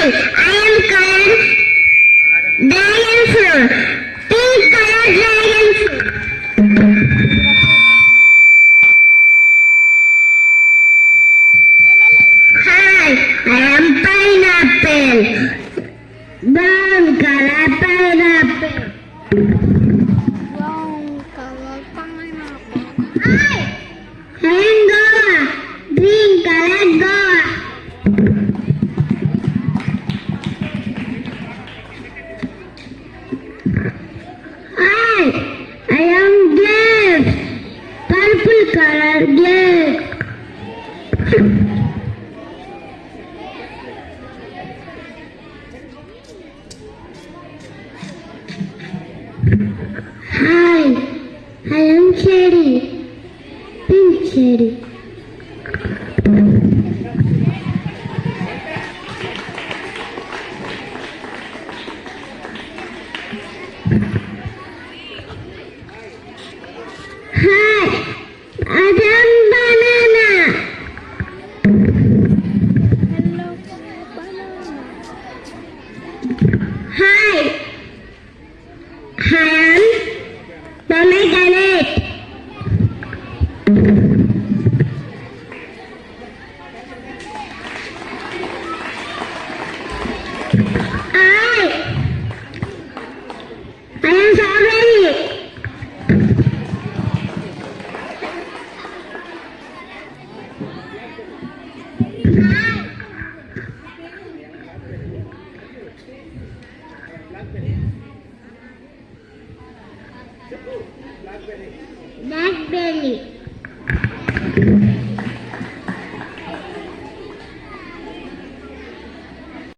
I am colored dragon fruit. Pink colored dragon fruit. Hi, I am pineapple. Brown color pineapple. Brown color pineapple. Hi, I am Goa. Green color Goa. Hi, I am grapes. Purple color grapes. Hi, I am cherry. Pink cherry. Hi, I am banana. Hello banana. Hi, I am pomegranate. I am strawberry. Blackberry.